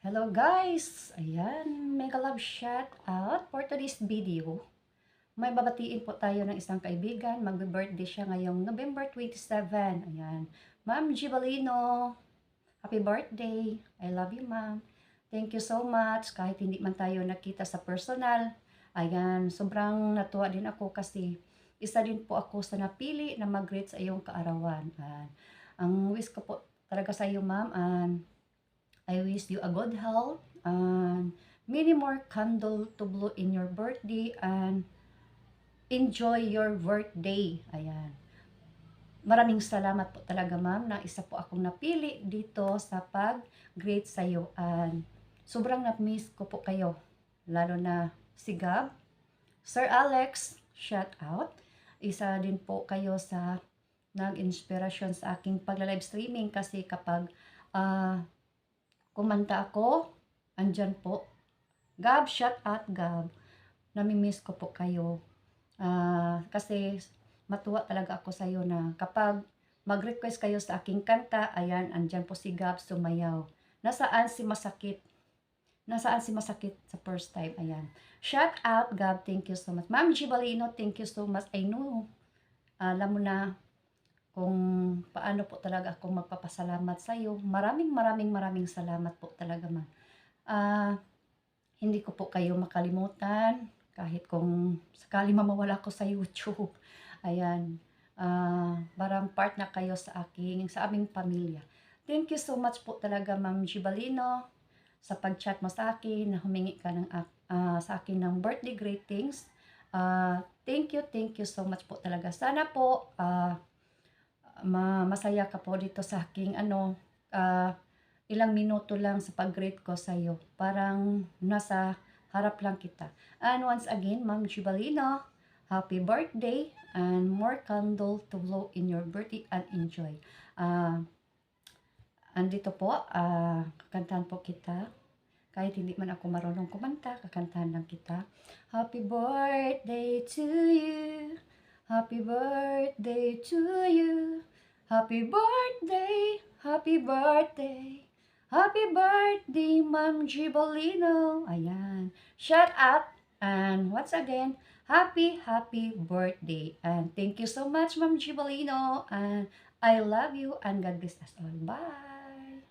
Hello guys! Ayan, mega love shout out for today's video. May babatiin po tayo ng isang kaibigan. Magbe-birthday siya ngayong November 27. Ayan. Ma'am Gibalino, happy birthday. I love you, ma'am. Thank you so much. Kahit hindi man tayo nakita sa personal. Ayan, sobrang natuwa din ako kasi isa din po ako sa napili na mag-greet sa iyong kaarawan. Ayan. Ang wish ko po talaga sa iyo, ma'am, I wish you a good health and many more candle to blow in your birthday and enjoy your birthday. Ayan. Maraming salamat po talaga, ma'am, na isa po akong napili dito sa pag-greet sa iyo. And sobrang na-miss ko po kayo. Lalo na si Gab. Sir Alex, shout out. Isa din po kayo sa nag-inspirasyon sa aking pagla-live streaming kasi kapag kumanta ako, andyan po. Gab, shout out Gab. Namimiss ko po kayo. Kasi matuwa talaga ako sa iyo na kapag mag-request kayo sa aking kanta, ayan, andyan po si Gab sumayaw. Nasaan si Masakit? Nasaan si Masakit sa first time? Ayan. Shout out Gab, thank you so much. Ma'am Gibalino, thank you so much. I know, alam mo na kung paano po talaga ako magpapasalamat sa iyo. Maraming salamat po talaga, ma'am. Hindi ko po kayo makalimutan kahit kung sakali mamawala ko sa YouTube. Ayan. Parang part na kayo sa aming pamilya. Thank you so much po talaga, Ma'am Gibalino, sa pag-chat mo sa akin, na humingi ka sa akin ng birthday greetings. Thank you so much po talaga. Sana po masaya ka po dito sa aking ilang minuto lang sa pag-greet ko sa iyo. Parang nasa harap lang kita. And once again, Ma'am Gibalino, happy birthday and more candle to blow in your birthday and enjoy. Andito po, kakantahan po kita. Kahit hindi man ako marunong kumanta, kakantahan lang kita. Happy birthday to you. Happy birthday to you. Happy birthday, happy birthday. Happy birthday, Ma'am Gibalino. Ayan. Shout out. And once again, happy birthday. And thank you so much, Ma'am Gibalino. And I love you and God bless us all. Bye.